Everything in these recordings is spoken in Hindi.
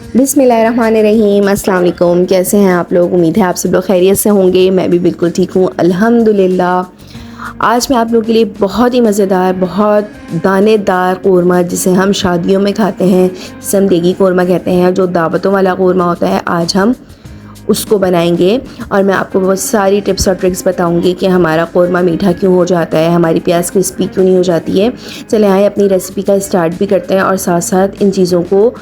बिस्मिल्लाहिर्रहमानिर्रहीम, अस्सलाम वालेकुम। कैसे हैं आप लोग? उम्मीद है आप सब लोग खैरियत से होंगे। मैं भी बिल्कुल ठीक हूँ, अल्हम्दुलिल्लाह। आज मैं आप लोगों के लिए बहुत ही मज़ेदार, बहुत दानेदार कौरमा, जिसे हम शादियों में खाते हैं, जिसे हम देगी कौरमा कहते हैं, जो दावतों वाला कौरमा होता है, आज हम उसको बनाएंगे। और मैं आपको बहुत सारी टिप्स और ट्रिक्स बताऊंगी कि हमारा कौरमा मीठा क्यों हो जाता है, हमारी प्याज क्रिस्पी क्यों नहीं हो जाती है। चले आए अपनी रेसिपी का स्टार्ट भी करते हैं और साथ साथ इन चीज़ों को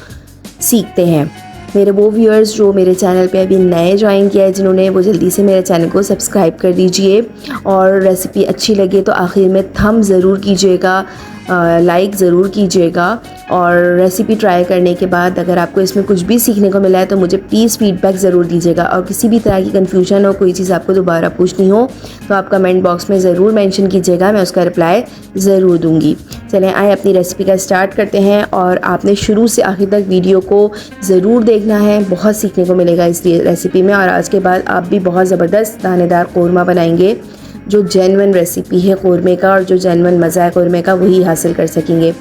सीखते हैं। मेरे वो व्यूअर्स जो मेरे चैनल पे अभी नए ज्वाइन किया है जिन्होंने, वो जल्दी से मेरे चैनल को सब्सक्राइब कर दीजिए। और रेसिपी अच्छी लगे तो आखिर में थंब ज़रूर कीजिएगा, लाइक ज़रूर कीजिएगा। और रेसिपी ट्राई करने के बाद अगर आपको इसमें कुछ भी सीखने को मिला है तो मुझे प्लीज़ फ़ीडबैक ज़रूर दीजिएगा। और किसी भी तरह की कन्फ्यूजन हो, कोई चीज़ आपको दोबारा पूछनी हो, तो आप कमेंट बॉक्स में ज़रूर मेंशन कीजिएगा, मैं उसका रिप्लाई ज़रूर दूँगी। चलें आए अपनी रेसिपी का स्टार्ट करते हैं। और आपने शुरू से आखिर तक वीडियो को ज़रूर देखना है, बहुत सीखने को मिलेगा इस रेसिपी में। और आज के बाद आप भी बहुत ज़बरदस्त दानेदार कौरमा बनाएंगे, जो जेन्युइन रेसिपी है कौरमे का और जो जेन्युइन मज़ा है कौरमे का, वही हासिल कर सकेंगे।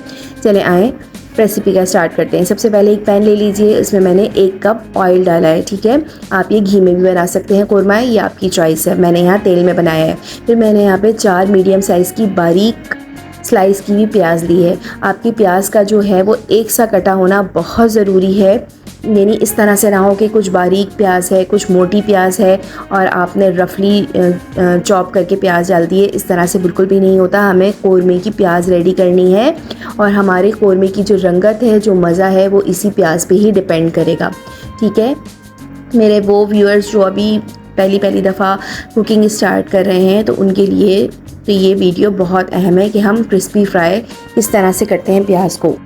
चलें आएँ रेसिपी का स्टार्ट करते हैं। सबसे पहले एक पैन ले लीजिए, इसमें मैंने 1 कप ऑयल डाला है, ठीक है। आप ये घी में भी बना सकते हैं कौरमा, ये आपकी चॉइस है। मैंने यहाँ तेल में बनाया है। फिर मैंने यहाँ पे 4 मीडियम साइज़ की बारीक स्लाइस की भी प्याज ली है। आपकी प्याज का जो है वो एक सा कटा होना बहुत ज़रूरी है, यानी इस तरह से ना हो कि कुछ बारीक प्याज है, कुछ मोटी प्याज है और आपने रफली चॉप करके प्याज डाल दिए। इस तरह से बिल्कुल भी नहीं होता। हमें कौरमे की प्याज रेडी करनी है और हमारे कौरमे की जो रंगत है, जो मज़ा है, वो इसी प्याज पे ही डिपेंड करेगा, ठीक है। मेरे वो व्यूअर्स जो अभी पहली दफ़ा कुकिंग स्टार्ट कर रहे हैं, तो उनके लिए तो ये वीडियो बहुत अहम है कि हम क्रिस्पी फ्राई किस तरह से करते हैं प्याज को।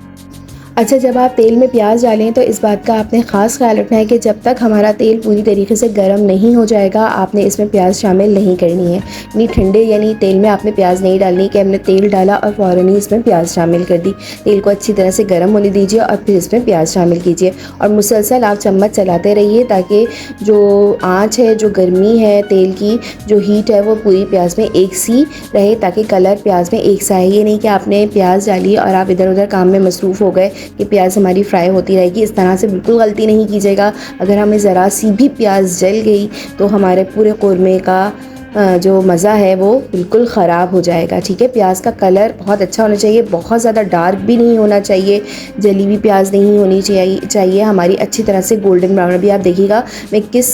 अच्छा, जब आप तेल में प्याज डालें तो इस बात का आपने ख़ास ख्याल रखना है कि जब तक हमारा तेल पूरी तरीके से गर्म नहीं हो जाएगा, आपने इसमें प्याज शामिल नहीं करनी है। यानी ठंडे यानी तेल में आपने प्याज नहीं डालनी कि हमने तेल डाला और फ़ौरन ही इसमें प्याज शामिल कर दी। तेल को अच्छी तरह से गर्म होने दीजिए और फिर इसमें प्याज शामिल कीजिए और मुसलसल आप चम्मच चलाते रहिए, ताकि जो आँच है, जो गर्मी है तेल की, जो हीट है, वो पूरी प्याज में एक सी रहे, ताकि कलर प्याज में एक सा है। ये नहीं कि आपने प्याज डाली और आप इधर उधर काम में मसरूफ़ हो गए कि प्याज हमारी फ्राई होती रहेगी। इस तरह से बिल्कुल गलती नहीं कीजिएगा। अगर हमें ज़रा सी भी प्याज जल गई तो हमारे पूरे कौरमे का जो मज़ा है वो बिल्कुल ख़राब हो जाएगा, ठीक है। प्याज का कलर बहुत अच्छा होना चाहिए, बहुत ज़्यादा डार्क भी नहीं होना चाहिए, जली हुई प्याज नहीं होनी चाहिए हमारी, अच्छी तरह से गोल्डन ब्राउन। अभी आप देखिएगा मैं किस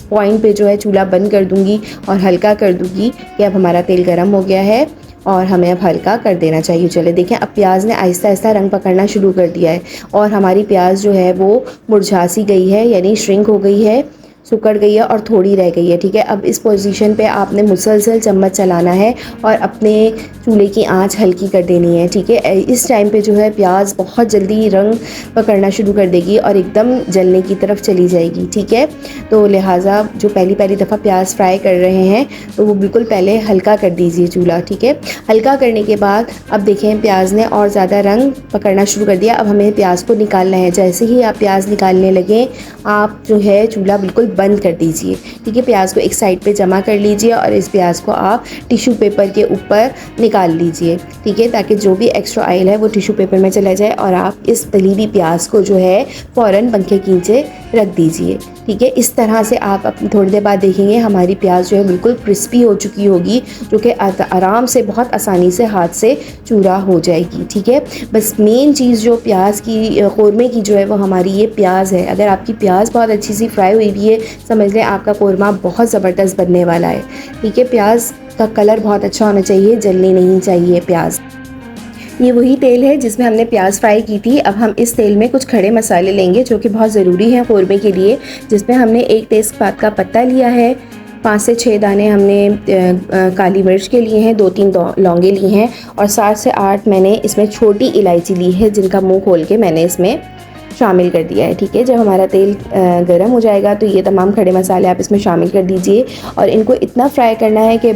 पॉइंट पे जो है चूल्हा बंद कर दूँगी और हल्का कर दूँगी कि अब हमारा तेल गर्म हो गया है और हमें अब हल्का कर देना चाहिए। चले देखें, अब प्याज ने आहिस्ता आहिस्ता रंग पकड़ना शुरू कर दिया है और हमारी प्याज जो है वो मुरझा सी गई है, यानी श्रिंक हो गई है, सिकुड़ गई है और थोड़ी रह गई है, ठीक है। अब इस पोजीशन पे आपने मुसलसल चम्मच चलाना है और अपने चूल्हे की आंच हल्की कर देनी है, ठीक है। इस टाइम पे जो है प्याज बहुत जल्दी रंग पकड़ना शुरू कर देगी और एकदम जलने की तरफ चली जाएगी, ठीक है। तो लिहाजा जो पहली दफ़ा प्याज फ्राई कर रहे हैं तो वो बिल्कुल पहले हल्का कर दीजिए चूल्हा, ठीक है। हल्का करने के बाद अब देखें प्याज ने और ज़्यादा रंग पकड़ना शुरू कर दिया। अब हमें प्याज को निकालना है। जैसे ही आप प्याज निकालने लगें, आप जो है चूल्हा बिल्कुल बंद कर दीजिए, ठीक है। प्याज को एक साइड पे जमा कर लीजिए और इस प्याज को आप टिश्यू पेपर के ऊपर निकाल लीजिए, ठीक है, ताकि जो भी एक्स्ट्रा ऑयल है वो टिश्यू पेपर में चला जाए। और आप इस तली हुई प्याज को जो है फ़ौरन पंखे के नीचे रख दीजिए, ठीक है। इस तरह से आप थोड़ी देर बाद देखेंगे हमारी प्याज जो है बिल्कुल क्रिस्पी हो चुकी होगी, जो कि आराम से बहुत आसानी से हाथ से चूरा हो जाएगी, ठीक है। बस मेन चीज़ जो प्याज की कौरमे की जो है वो हमारी ये प्याज है। अगर आपकी प्याज बहुत अच्छी सी फ्राई हुई भी है, समझ लें आपका कौरमा बहुत ज़बरदस्त बनने वाला है, ठीक है। प्याज का कलर बहुत अच्छा होना चाहिए, जलनी नहीं चाहिए प्याज। ये वही तेल है जिसमें हमने प्याज फ्राई की थी। अब हम इस तेल में कुछ खड़े मसाले लेंगे जो कि बहुत ज़रूरी हैं कौरमे के लिए, जिसमें हमने 1 तेज़पात का पत्ता लिया है, 5 से 6 दाने हमने काली मिर्च के लिए हैं, 2-3 लौंगे लिए हैं और 7 से 8 मैंने इसमें छोटी इलायची ली है, जिनका मुंह खोल के मैंने इसमें शामिल कर दिया है, ठीक है। जब हमारा तेल गर्म हो जाएगा तो ये तमाम खड़े मसाले आप इसमें शामिल कर दीजिए और इनको इतना फ्राई करना है कि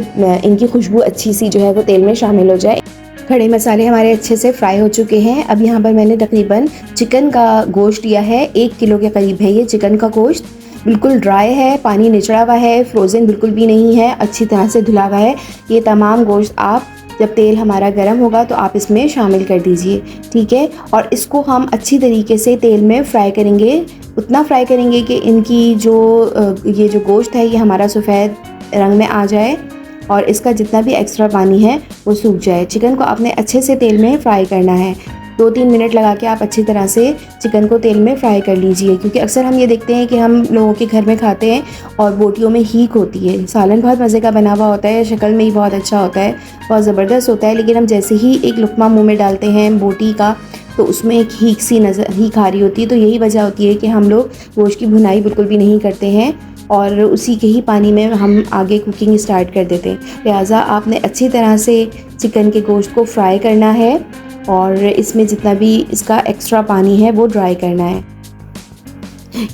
इनकी खुशबू अच्छी सी जो है वो तेल में शामिल हो जाए। खड़े मसाले हमारे अच्छे से फ्राई हो चुके हैं। अब यहाँ पर मैंने तकरीबन चिकन का गोश्त लिया है, 1 किलो के करीब है ये चिकन का गोश्त। बिल्कुल ड्राई है, पानी निचड़ा हुआ है, फ्रोज़न बिल्कुल भी नहीं है, अच्छी तरह से धुला हुआ है। ये तमाम गोश्त आप जब तेल हमारा गर्म होगा तो आप इसमें शामिल कर दीजिए, ठीक है। और इसको हम अच्छी तरीके से तेल में फ्राई करेंगे, उतना फ्राई करेंगे कि इनकी ये जो गोश्त है ये हमारा सफ़ेद रंग में आ जाए और इसका जितना भी एक्स्ट्रा पानी है वो सूख जाए। चिकन को आपने अच्छे से तेल में फ्राई करना है, 2-3 मिनट लगा के आप अच्छी तरह से चिकन को तेल में फ्राई कर लीजिए, क्योंकि अक्सर हम ये देखते हैं कि हम लोगों के घर में खाते हैं और बोटियों में हीक होती है। सालन बहुत मज़े का बना हुआ होता है, शक्ल में ही बहुत अच्छा होता है, बहुत ज़बरदस्त होता है, लेकिन हम जैसे ही एक लुक़मा मुँह में डालते हैं बोटी का तो उसमें एक हीक आ रही होती है। तो यही वजह होती है कि हम लोग गोश्त की भुनाई बिल्कुल भी नहीं करते हैं और उसी के ही पानी में हम आगे कुकिंग स्टार्ट कर देते हैं। लिहाजा आपने अच्छी तरह से चिकन के गोश्त को फ्राई करना है और इसमें जितना भी इसका एक्स्ट्रा पानी है वो ड्राई करना है।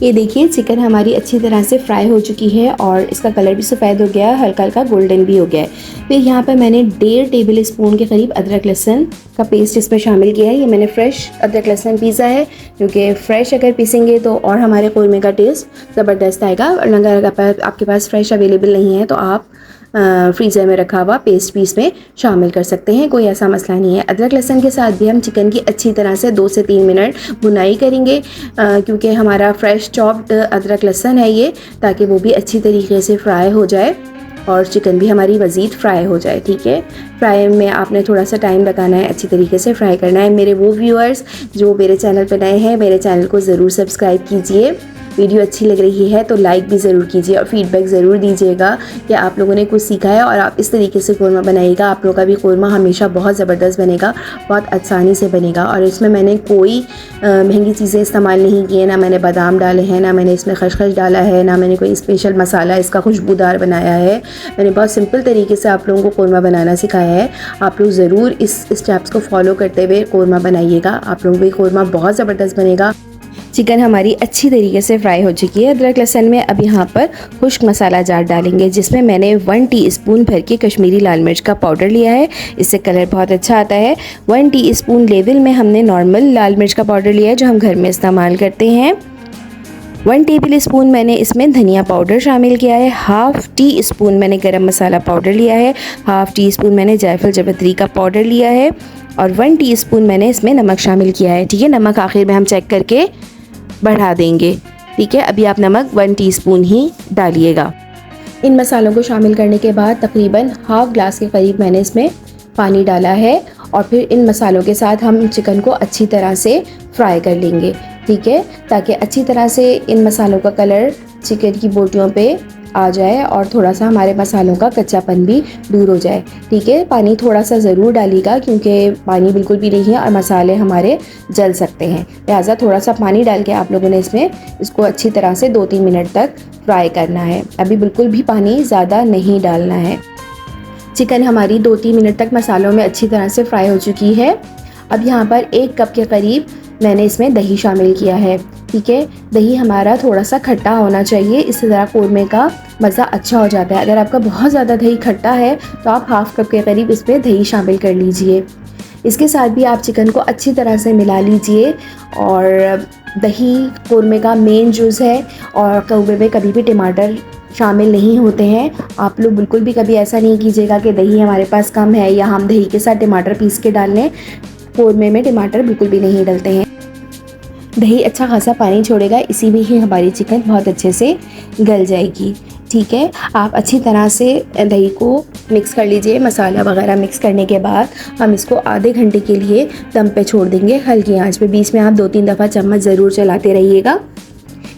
ये देखिए चिकन हमारी अच्छी तरह से फ्राई हो चुकी है और इसका कलर भी सफ़ेद हो गया है, हल्का हल्का गोल्डन भी हो गया है। फिर यहाँ पर मैंने 1.5 टेबल स्पून के करीब अदरक लहसुन का पेस्ट इसमें शामिल किया है। ये मैंने फ्रेश अदरक लहसुन पीसा है, क्योंकि फ़्रेश अगर पीसेंगे तो और हमारे क़ोरमे का टेस्ट ज़बरदस्त आएगा। और अगर आपके पास फ़्रेश अवेलेबल नहीं है तो आप फ्रीज़र में रखा हुआ पेस्ट भी इसमें शामिल कर सकते हैं, कोई ऐसा मसला नहीं है। अदरक लहसुन के साथ भी हम चिकन की अच्छी तरह से 2 से 3 मिनट भुनाई करेंगे, क्योंकि हमारा फ्रेश चॉप्ड अदरक लहसुन है ये, ताकि वो भी अच्छी तरीके से फ्राई हो जाए और चिकन भी हमारी मज़ीद फ्राई हो जाए, ठीक है। फ्राई में आपने थोड़ा सा टाइम लगाना है, अच्छी तरीके से फ्राई करना है। मेरे वो व्यूअर्स जो मेरे चैनल पर नए हैं, मेरे चैनल को ज़रूर सब्सक्राइब कीजिए। वीडियो अच्छी लग रही है तो लाइक भी ज़रूर कीजिए और फीडबैक ज़रूर दीजिएगा कि आप लोगों ने कुछ सीखा है और आप इस तरीके से क़ोरमा बनाइएगा। आप लोगों का भी क़ोरमा हमेशा बहुत ज़बरदस्त बनेगा, बहुत आसानी से बनेगा। और इसमें मैंने कोई महंगी चीज़ें इस्तेमाल नहीं की है, ना मैंने बादाम डाले हैं, ना मैंने इसमें खसखस डाला है, ना मैंने कोई स्पेशल मसाला इसका खुशबूदार बनाया है। मैंने बहुत सिंपल तरीके से आप लोगों को क़ोरमा बनाना सिखाया है। आप लोग ज़रूर इस स्टेप्स को फॉलो करते हुए क़ोरमा बनाइएगा, आप लोगों का क़ोरमा बहुत ज़बरदस्त बनेगा। चिकन हमारी अच्छी तरीके से फ्राई हो चुकी है अदरक लहसुन में। अब यहाँ पर खुश्क मसाला जार डालेंगे, जिसमें मैंने 1 टीस्पून भर के कश्मीरी लाल मिर्च का पाउडर लिया है, इससे कलर बहुत अच्छा आता है। 1 टीस्पून लेवल में हमने नॉर्मल लाल मिर्च का पाउडर लिया है जो हम घर में इस्तेमाल करते हैं। 1 टेबल स्पून मैंने इसमें धनिया पाउडर शामिल किया है। 1/2 टीस्पून मैंने गरम मसाला पाउडर लिया है। 1/2 टीस्पून मैंने जायफल जावित्री का पाउडर लिया है और 1 टीस्पून मैंने इसमें नमक शामिल किया है, ठीक है। नमक आखिर में हम चेक करके बढ़ा देंगे, ठीक है। अभी आप नमक 1 टीस्पून ही डालिएगा। इन मसालों को शामिल करने के बाद तकरीबन 1/2 ग्लास के करीब मैंने इसमें पानी डाला है और फिर इन मसालों के साथ हम चिकन को अच्छी तरह से फ्राई कर लेंगे, ठीक है, ताकि अच्छी तरह से इन मसालों का कलर चिकन की बोटियों पे आ जाए और थोड़ा सा हमारे मसालों का कच्चापन भी दूर हो जाए, ठीक है। पानी थोड़ा सा ज़रूर डालिएगा, क्योंकि पानी बिल्कुल भी नहीं है और मसाले हमारे जल सकते हैं, लिहाजा थोड़ा सा पानी डाल के आप लोगों ने इसको अच्छी तरह से 2-3 मिनट तक फ्राई करना है। अभी बिल्कुल भी पानी ज़्यादा नहीं डालना है। चिकन हमारी 2-3 मिनट तक मसालों में अच्छी तरह से फ्राई हो चुकी है। अब यहाँ पर 1 कप के करीब मैंने इसमें दही शामिल किया है, ठीक है। दही हमारा थोड़ा सा खट्टा होना चाहिए, इससे ज़रा क़ोरमे का मज़ा अच्छा हो जाता है। अगर आपका बहुत ज़्यादा दही खट्टा है तो आप 1/2 कप के करीब इसमें दही शामिल कर लीजिए। इसके साथ भी आप चिकन को अच्छी तरह से मिला लीजिए। और दही क़ोरमे का मेन जूस है और क़ोरमे में कभी भी टमाटर शामिल नहीं होते हैं। आप लोग बिल्कुल भी कभी ऐसा नहीं कीजिएगा कि दही हमारे पास कम है या हम दही के साथ टमाटर पीस के डाल लें। क़ोरमे में टमाटर बिल्कुल भी नहीं डलते हैं। दही अच्छा खासा पानी छोड़ेगा, इसी में ही हमारी चिकन बहुत अच्छे से गल जाएगी, ठीक है। आप अच्छी तरह से दही को मिक्स कर लीजिए। मसाला वगैरह मिक्स करने के बाद हम इसको आधे घंटे के लिए दम पे छोड़ देंगे हल्की आंच पे। बीच में आप 2-3 दफ़ा चम्मच ज़रूर चलाते रहिएगा,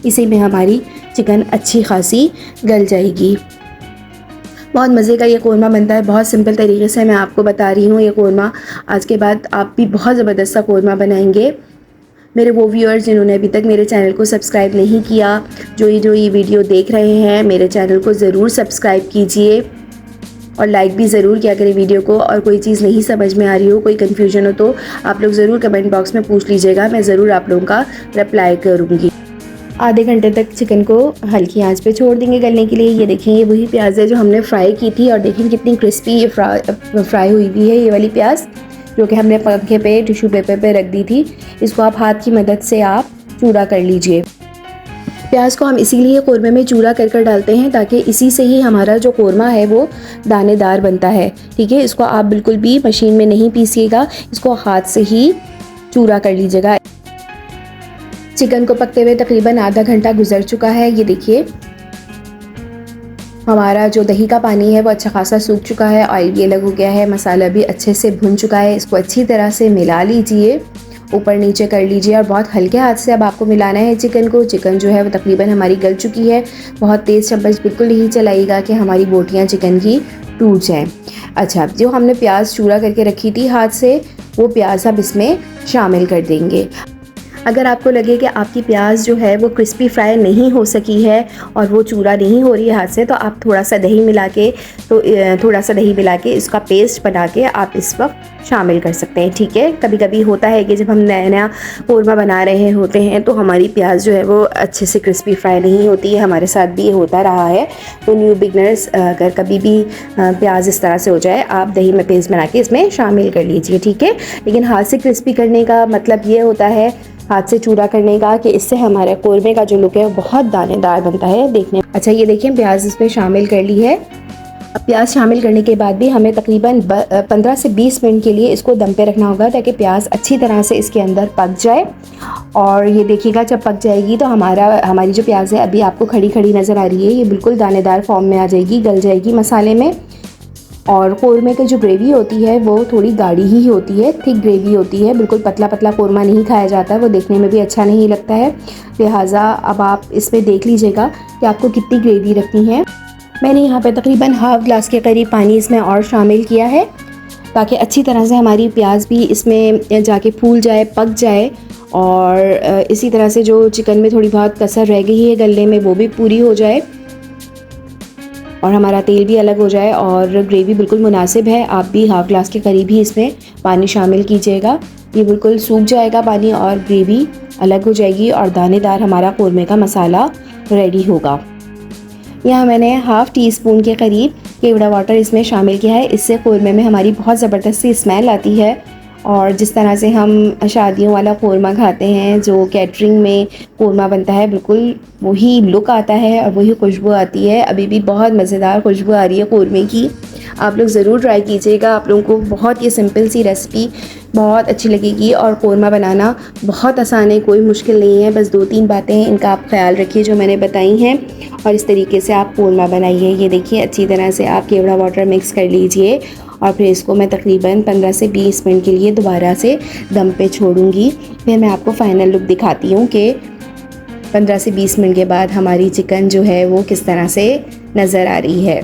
इसी में हमारी चिकन अच्छी खासी गल जाएगी। बहुत मज़े का ये क़ोरमा बनता है, बहुत सिंपल तरीके से मैं आपको बता रही हूँ। ये क़ोरमा आज के बाद आप भी बहुत ज़बरदस्त सा क़ोरमा बनाएंगे। मेरे वो व्यूअर्स जिन्होंने अभी तक मेरे चैनल को सब्सक्राइब नहीं किया, जो ये वीडियो देख रहे हैं, मेरे चैनल को ज़रूर सब्सक्राइब कीजिए और लाइक भी ज़रूर किया करें वीडियो को। और कोई चीज़ नहीं समझ में आ रही हो, कोई कन्फ्यूजन हो तो आप लोग ज़रूर कमेंट बॉक्स में पूछ लीजिएगा, मैं ज़रूर आप लोगों का रिप्लाई करूँगी। आधे घंटे तक चिकन को हल्की आंच पे छोड़ देंगे गलने के लिए। ये देखें, ये वही प्याज है जो हमने फ्राई की थी और देखें कितनी क्रिस्पी ये फ्राई हुई हुई है। ये वाली प्याज जो कि हमने पंखे पे टिश्यू पेपर पे रख दी थी, इसको आप हाथ की मदद से आप चूड़ा कर लीजिए। प्याज को हम इसीलिए कौरमे में चूरा कर डालते हैं ताकि इसी से ही हमारा जो कौरमा है वो दानेदार बनता है। ठीक है, इसको आप बिल्कुल भी मशीन में नहीं पीसिएगा, इसको हाथ से ही चूरा कर लीजिएगा। चिकन को पकते हुए तकरीबन आधा घंटा गुजर चुका है। ये देखिए हमारा जो दही का पानी है वो अच्छा खासा सूख चुका है, ऑयल भी अलग हो गया है, मसाला भी अच्छे से भुन चुका है। इसको अच्छी तरह से मिला लीजिए, ऊपर नीचे कर लीजिए और बहुत हल्के हाथ से अब आपको मिलाना है चिकन को। चिकन जो है वो तकरीबन हमारी गल चुकी है। बहुत तेज़ चम्मच बिल्कुल नहीं चलाइएगा कि हमारी बोटियाँ चिकन की टूट जाएँ। अच्छा, जो हमने प्याज चूरा करके रखी थी हाथ से, वो प्याज अब इसमें शामिल कर देंगे। अगर आपको लगे कि आपकी प्याज जो है वो क्रिस्पी फ्राई नहीं हो सकी है और वो चूरा नहीं हो रही है हाथ से, तो आप थोड़ा सा दही मिला के इसका पेस्ट बना के आप इस वक्त शामिल कर सकते हैं। ठीक है, कभी कभी होता है कि जब हम नया कौरमा बना रहे होते हैं तो हमारी प्याज जो है वो अच्छे से क्रिस्पी फ्राई नहीं होती है। हमारे साथ भी ये होता रहा है। तो न्यू बिगनर्स अगर कभी भी प्याज इस तरह से हो जाए, आप दही में पेस्ट बना के इसमें शामिल कर लीजिए। ठीक है, लेकिन हाथ से क्रिस्पी करने का मतलब ये होता है, हाथ से चूरा करने का, कि इससे हमारे कौरमे का जो लुक है वो बहुत दानेदार बनता है देखने। अच्छा, ये देखिए प्याज इसमें शामिल कर ली है। अब प्याज शामिल करने के बाद भी हमें तकरीबन 15 से 20 मिनट के लिए इसको दम पे रखना होगा ताकि प्याज अच्छी तरह से इसके अंदर पक जाए। और ये देखिएगा जब पक जाएगी तो हमारी जो प्याज है अभी आपको खड़ी खड़ी नज़र आ रही है, ये बिल्कुल दानेदार फॉर्म में आ जाएगी, गल जाएगी मसाले में। और कौरमे की जो ग्रेवी होती है वो थोड़ी गाढ़ी ही होती है, थिक ग्रेवी होती है, बिल्कुल पतला पतला कौरमा नहीं खाया जाता है, वो देखने में भी अच्छा नहीं लगता है। लिहाजा अब आप इसमें देख लीजिएगा कि आपको कितनी ग्रेवी रखनी है। मैंने यहाँ पे तकरीबन हाफ़ ग्लास के करीब पानी इसमें और शामिल किया है ताकि अच्छी तरह से हमारी प्याज भी इसमें जाके फूल जाए, पक जाए। और इसी तरह से जो चिकन में थोड़ी बहुत कसर रह गई है गलने में, वो भी पूरी हो जाए और हमारा तेल भी अलग हो जाए और ग्रेवी बिल्कुल मुनासिब है। आप भी हाफ़ ग्लास के करीब ही इसमें पानी शामिल कीजिएगा। ये बिल्कुल सूख जाएगा पानी और ग्रेवी अलग हो जाएगी और दानेदार हमारा कौरमे का मसाला रेडी होगा। यहाँ मैंने हाफ़ टी स्पून के करीब केवड़ा वाटर इसमें शामिल किया है। इससे कौरमे में हमारी बहुत ज़बरदस्त सी स्मेल आती है और जिस तरह से हम शादियों वाला कौरमा खाते हैं, जो कैटरिंग में कौरमा बनता है, बिल्कुल वही लुक आता है और वही खुशबू आती है। अभी भी बहुत मज़ेदार खुशबू आ रही है कौरमे की। आप लोग ज़रूर ट्राई कीजिएगा। आप लोगों को बहुत ये सिंपल सी रेसिपी बहुत अच्छी लगेगी और कौरमा बनाना बहुत आसान है, कोई मुश्किल नहीं है। बस 2-3 बातें हैं, इनका आप ख्याल रखिए जो मैंने बताई हैं और इस तरीके से आप कौरमा बनाइए। ये देखिए अच्छी तरह से आप केवड़ा वाटर मिक्स कर लीजिए और फिर इसको मैं तकरीबन 15 से 20 मिनट के लिए दोबारा से दम पे छोड़ूंगी। फिर मैं आपको फ़ाइनल लुक दिखाती हूँ कि 15 से 20 मिनट के बाद हमारी चिकन जो है वो किस तरह से नज़र आ रही है।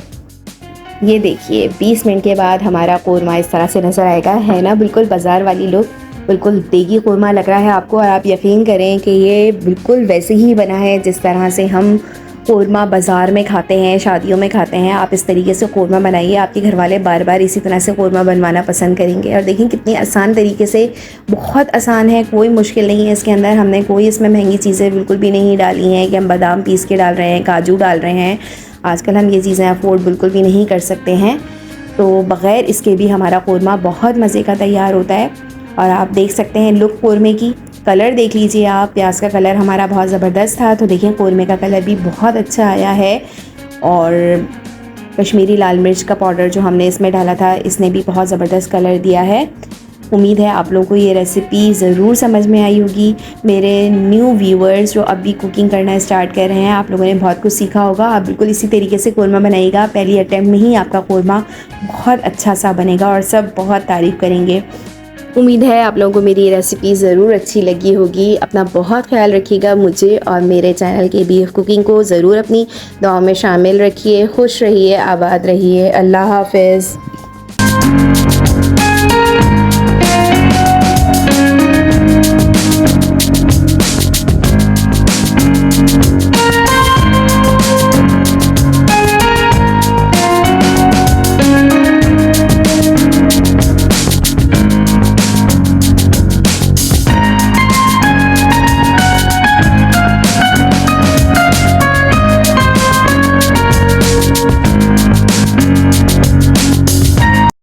ये देखिए 20 मिनट के बाद हमारा कौरमा इस तरह से नज़र आएगा, है ना, बिल्कुल बाज़ार वाली लुक, बिल्कुल देगी कौरमा लग रहा है आपको। और आप यकीन करें कि ये बिल्कुल वैसे ही बना है जिस तरह से हम कौरमा बाज़ार में खाते हैं, शादियों में खाते हैं। आप इस तरीके से कौरमा बनाइए, आपके घर वाले बार बार इसी तरह से कौरमा बनवाना पसंद करेंगे। और देखिए कितनी आसान तरीके से, बहुत आसान है, कोई मुश्किल नहीं है इसके अंदर। हमने कोई इसमें महंगी चीज़ें बिल्कुल भी नहीं डाली हैं कि हम बादाम पीस के डाल रहे हैं, काजू डाल रहे हैं। आजकल हम ये चीज़ें अफोर्ड बिल्कुल भी नहीं कर सकते हैं, तो बग़ैर इसके भी हमारा कौरमा बहुत मज़े का तैयार होता है। और आप देख सकते हैं लुक कौरमे की, कलर देख लीजिए आप, प्याज का कलर हमारा बहुत ज़बरदस्त था, तो देखिए कौरमे का कलर भी बहुत अच्छा आया है। और कश्मीरी लाल मिर्च का पाउडर जो हमने इसमें डाला था, इसने भी बहुत ज़बरदस्त कलर दिया है। उम्मीद है आप लोगों को ये रेसिपी ज़रूर समझ में आई होगी। मेरे न्यू व्यूअर्स जो अभी कुकिंग करना स्टार्ट कर रहे हैं, आप लोगों ने बहुत कुछ सीखा होगा। आप बिल्कुल इसी तरीके से कौरमा बनाइएगा, पहली अटैम्प्ट में ही आपका कौरमा बहुत अच्छा सा बनेगा और सब बहुत तारीफ़ करेंगे। उम्मीद है आप लोगों को मेरी ये रेसिपी ज़रूर अच्छी लगी होगी। अपना बहुत ख्याल रखिएगा, मुझे और मेरे चैनल KBF कुकिंग को ज़रूर अपनी दुआओं में शामिल रखिए। खुश रहिए, आबाद रहिए। अल्लाह हाफ़िज़।